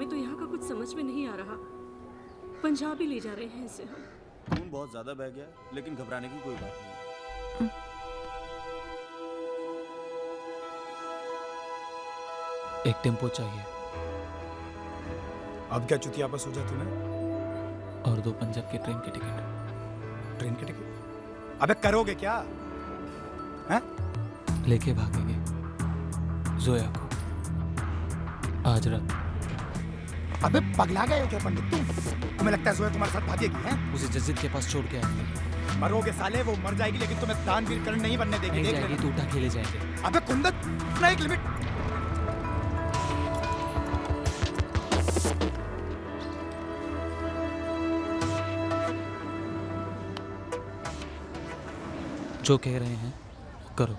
हमें तो यहाँ का कुछ समझ में नहीं आ रहा। पंजाब ही ले जा रहे हैं इसे हम। खून बहुत ज्यादा बह गया, लेकिन घबराने की कोई बात नहीं। एक टेम्पो चाहिए अब क्या चुतिया पर सोचा तूने? और 2 पंजाब की ट्रेन की टिकट। ट्रेन की टिकट? अबे करोगे क्या? हैं? लेके भागेंगे जोया को आज रात। अबे पगला गए हो क्या पंडित तुम? तुम्हें लगता है जोया तुम्हारे साथ भागेगी? हैं? उसे जजिद के पास छोड़ के आएंगे। मरोगे साले, वो मर जाएगी लेकिन तुम्हें दानवीर कर्ण नहीं बनने देगी। नहीं जाएगी तो उठा के ले जाएंगे। अबे कुंदन, ना एक लिमिट। जो कह रहे हैं करो।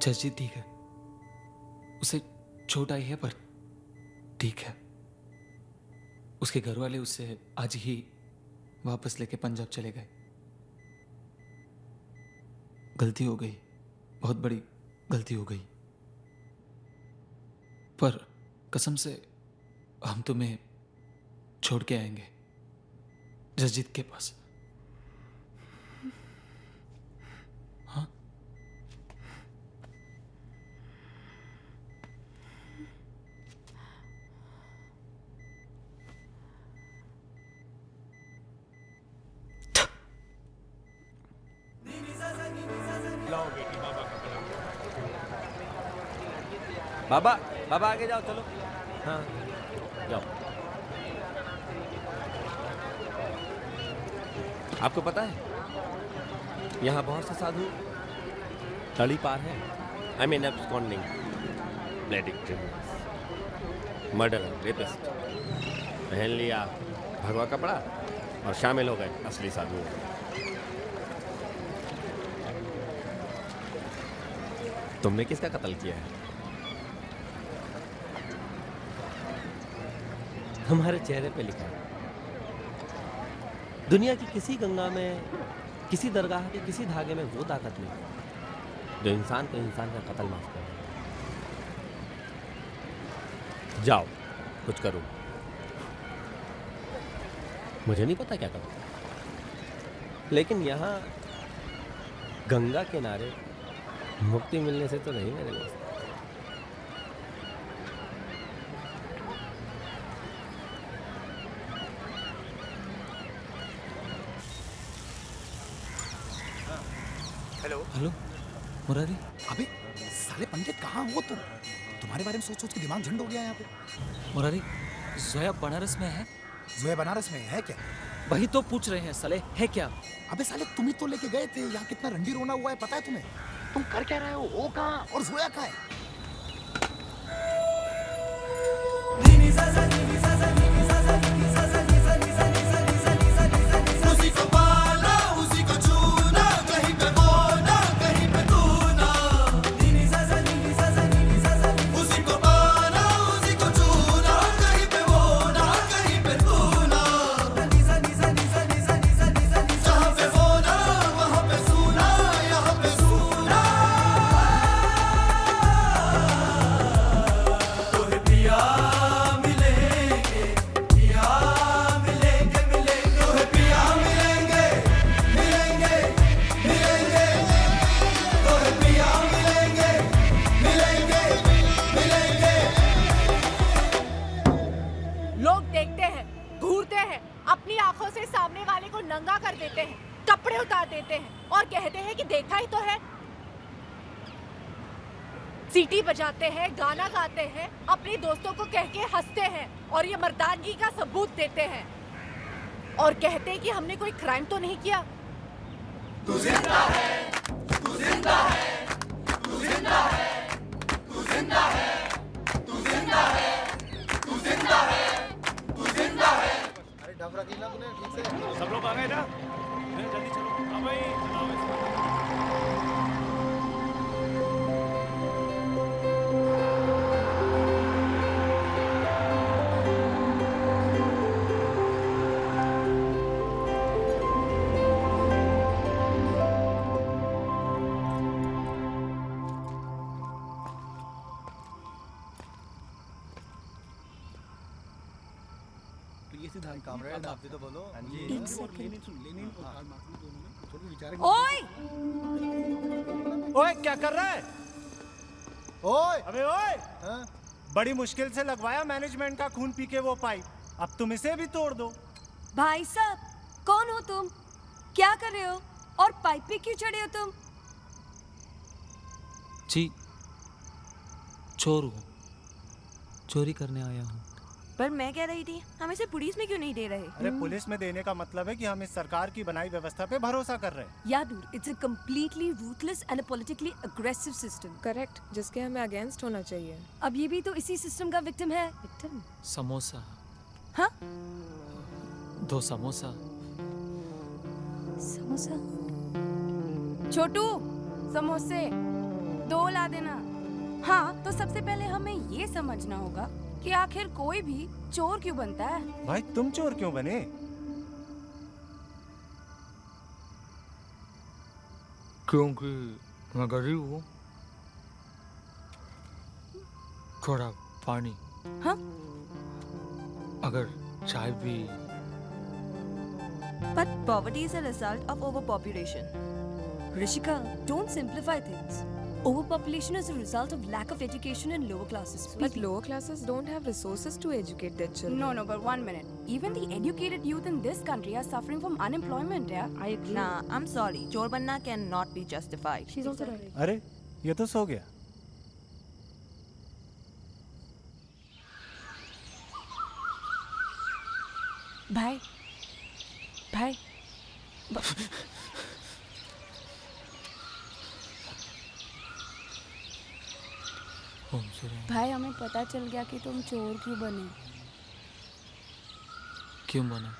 जजी ठीक है, उसे चोट आई है पर ठीक है। उसके घर वाले उससे आज ही वापस लेके पंजाब चले गए। गलती हो गई, बहुत बड़ी गलती हो गई, पर कसम से हम तुम्हें छोड़ के आएंगे जजीत के पास। हाँ, बाबा बाबा आगे जाओ, चलो। हाँ जाओ। आपको पता है यहाँ बहुत से साधु तड़ी पार है। I mean absconding, bloody criminals, murderer, rapist. पहन लिया भगवा कपड़ा और शामिल हो गए असली साधुओं में। तुमने किसका कत्ल किया है? हमारे चेहरे पे लिखा है। दुनिया की किसी गंगा में, किसी दरगाह के किसी धागे में वो ताकत नहीं जो इंसान को इंसान का कत्ल माफ करे। जाओ कुछ करो। मुझे नहीं पता क्या करो, लेकिन यहाँ गंगा किनारे मुक्ति मिलने से तो नहीं मेरे दोस्त। Hello hello Murari. अबे साले पंडित कहाँ हो तुम? तुम्हारे बारे में सोच सोच के दिमाग झंड हो गया यहाँ पे। मुरारी, जोया बनारस में है। जोया बनारस में है क्या? वही तो पूछ रहे हैं साले, है क्या? अबे साले तुम ही तो लेके गए थे। यहाँ कितना रंडी रोना हुआ है पता है तुम्हें? तुम कर क्या रहे हो कहाँ और जोया कहाँ है? सीटी बजाते हैं, गाना गाते हैं, अपने दोस्तों को कह के हंसते हैं और ये मर्दानगी का सबूत देते हैं और कहते हैं कि हमने कोई क्राइम तो नहीं किया। तू जिंदा है, तू जिंदा है, तू जिंदा है, तू जिंदा है, तू जिंदा है, तू जिंदा है, तू जिंदा है। अरे डफ रख ली ना तूने ठीक से। सब लोग आ गए ना? जल्दी चलो। हाँ भाई, चलाओ इसको। कामरेड आप भी तो बोलो। ओए, ओए क्या कर रहा है? ओए अबे ओए! हाँ? बड़ी मुश्किल से लगवाया मैनेजमेंट का खून पी के वो पाइप। अब तुम इसे भी तोड़ दो। भाई साहब, कौन हो तुम? क्या कर रहे हो? और पाइप पे क्यों चढ़े हो तुम? जी, चोर हूँ, चोरी करने आया हूँ। पर मैं कह रही थी, हम इसे पुलिस में क्यों नहीं दे रहे? अरे पुलिस में देने का मतलब है कि हम इस सरकार की बनाई व्यवस्था पे भरोसा कर रहे हैं। Yeah, dude, it's a completely ruthless and a politically aggressive system. Correct, जिसके हमें अगेंस्ट होना चाहिए। अब ये भी तो इसी सिस्टम का विक्टिम है। विक्टिम? समोसा। हाँ? 2 समोसा। समोसा? छोटू, समोसे 2 ला देना। हाँ, तो सबसे पहले हमें ये समझना होगा कि आखिर कोई भी चोर क्यों बनता है? भाई तुम चोर क्यों बने? क्योंकि मैं गरीब हूँ। थोड़ा पानी। हाँ? अगर चाय भी। But poverty is a result of overpopulation. Rishika, don't simplify things. Overpopulation is a result of lack of education in lower classes. But lower classes don't have resources to educate their children. No, but 1 minute. Even the educated youth in this country are suffering from unemployment, yeah? I agree. Nah, I'm sorry. चोर बनना cannot be justified. She's also right. अरे ये तो सो गया। भाई, भाई, भाई हमें पता चल गया कि तुम चोर क्यों बने। क्यों बना?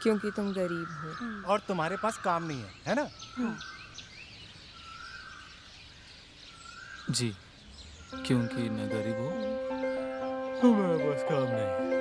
क्योंकि तुम गरीब हो। और तुम्हारे पास काम नहीं है ना? जी, क्योंकि मैं गरीब हूँ, मेरे पास काम नहीं।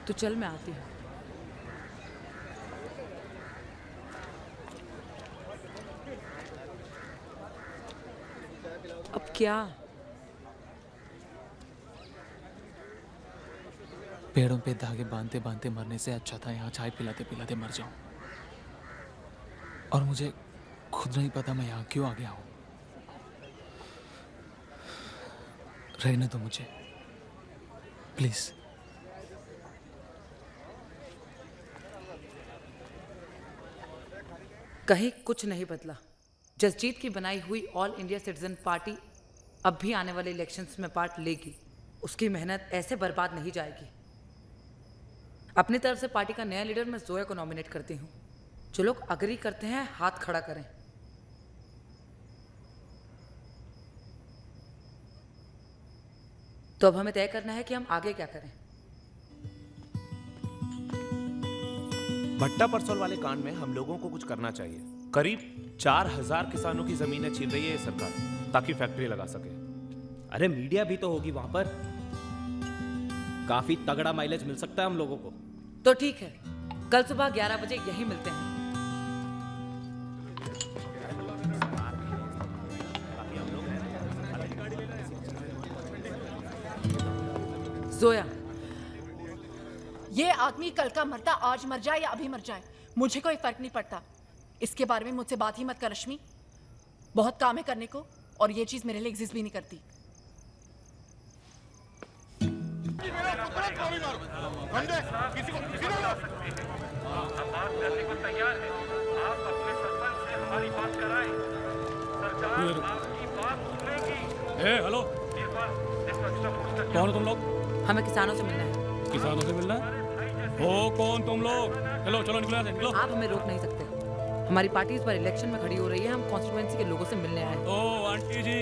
तो चल मैं आती हूँ। अब क्या? पेड़ों पे धागे बांधते बांधते मरने से अच्छा था यहाँ चाय पिलाते पिलाते मर जाऊं। और मुझे खुद नहीं पता मैं यहाँ क्यों आ गया हूँ। रहने दो मुझे, प्लीज। कहीं कुछ नहीं बदला। जसजीत की बनाई हुई ऑल इंडिया सिटीजन पार्टी अब भी आने वाले इलेक्शंस में पार्ट लेगी। उसकी मेहनत ऐसे बर्बाद नहीं जाएगी। अपनी तरफ से पार्टी का नया लीडर मैं जोया को नॉमिनेट करती हूँ। जो लोग अग्री करते हैं हाथ खड़ा करें। तो अब हमें तय करना है कि हम आगे क्या करें। भट्टा परसोल वाले कांड में हम लोगों को कुछ करना चाहिए। करीब 4000 किसानों की जमीनें छीन रही है ये सरकार ताकि फैक्ट्री लगा सके। अरे मीडिया भी तो होगी वहां पर, काफी तगड़ा माइलेज मिल सकता है हम लोगों को। तो ठीक है, कल सुबह 11 बजे यहीं मिलते हैं। जोया, ये आदमी कल का मरता आज मर जाए या अभी मर जाए, मुझे कोई फर्क नहीं पड़ता। इसके बारे में मुझसे बात ही मत कर रश्मि। बहुत काम है करने को और ये चीज मेरे लिए एग्जिस्ट भी नहीं करती। हेलो, कौन हो तुम लोग? हमें किसानों से मिलना है। किसानों से मिलना है? हो कौन तुम लोग? चलो चलो निकलो यहाँ से, निकलो। आप हमें रोक नहीं सकते। हमारी पार्टी इस बार इलेक्शन में खड़ी हो रही है, हम कॉन्स्टिट्यूएंसी के लोगों से मिलने आए। ओ आंटी जी,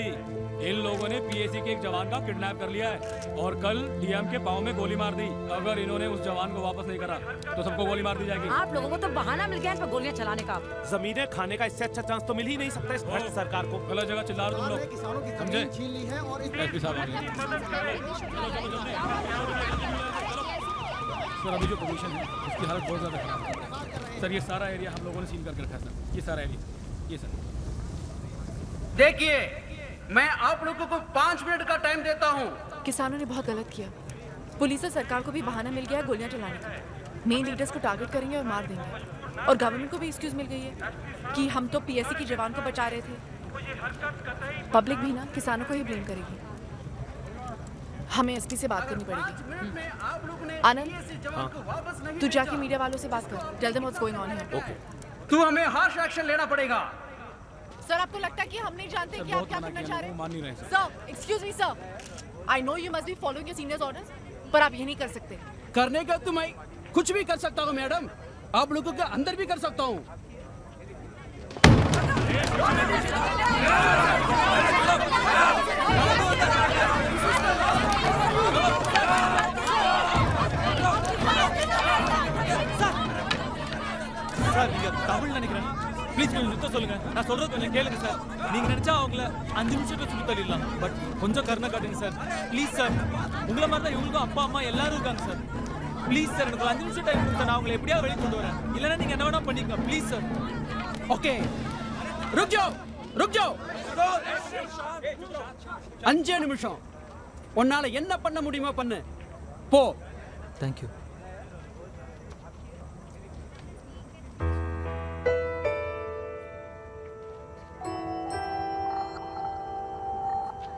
इन लोगों ने पीएसी के एक जवान का किडनैप कर लिया है और कल डीएम के पाँव में गोली मार दी। अगर इन्होंने उस जवान को वापस नहीं करा तो सबको गोली मार दी जाएगी। आप लोगों को तो बहाना मिल गया इन पर गोलियां चलाने का। जमीनें खाने का इससे अच्छा चांस तो मिल ही नहीं सकता इस भ्रष्ट सरकार को। गलत जगह चिल्ला रहे तुम लोग, किसानों की समझे? जमीन छीन ली है और इस एसपी साहब आ गए। सर अभी जो पोजीशन है उसकी हालत बहुत ज़्यादा खराब है सर। ये सारा एरिया हम लोगों ने सील करके रखा है सर, ये सारा एरिया, ये सर। देखिए, मैं आप लोगों को 5 मिनट का टाइम देता हूँ। किसानों ने बहुत गलत किया। पुलिस और सरकार को भी बहाना मिल गया गोलियां चलाने का। मेन लीडर्स को टारगेट करेंगे और मार देंगे और गवर्नमेंट को भी एक्सक्यूज मिल गई है कि हम तो पीएससी की जवान को बचा रहे थे। पब्लिक भी ना किसानों को ही ब्लेम करेगी। हमें एसपी से बात करनी पड़ेगी। आनंद, तू जाके मीडिया वालों से बात कर। Tell them what's going on here. Okay. तू हमें हार्श एक्शन लेना पड़ेगा। सर, आपको लगता है कि हम नहीं जानते कि आप क्या करना चाह रहे हैं? मान नहीं रहे sir. Sir, excuse me sir. I know you must be following your seniors orders, पर आप ये नहीं कर सकते। करने का तो मैं कुछ भी कर सकता हूँ मैडम, आप लोगों के अंदर भी कर सकता हूँ। சார் நீங்க தமிழ்ல நினைக்கிறேன் ப்ளீஸ் கொஞ்சம் நிறுத்த சொல்லுங்க. நான் சொல்றது கொஞ்சம் கேளுங்க சார். நீங்க நினைச்சா அவங்கள 5 நிமிஷத்துல சுத்தி தள்ளிடலாம், பட் கொஞ்சம் கருணை காட்டுங்க சார். Please sir. உங்களை மாதிரி தான் இவங்களுக்கும் அப்பா அம்மா எல்லாரும் இருக்காங்க சார். ப்ளீஸ் சார், எனக்கு ஒரு 5 நிமிஷம் டைம் கொடுங்க. நான் அவங்களை எப்படியாவது வெளியே கொண்டு வரேன். இல்லைன்னா நீங்க என்ன வேணா பண்ணிக்கங்க. Please sir. ओके, रुक जाओ, रुक जाओ. 5 நிமிஷம். உன்னால என்ன பண்ண முடியுமோ பண்ணு. போ. தேங்க்யூ.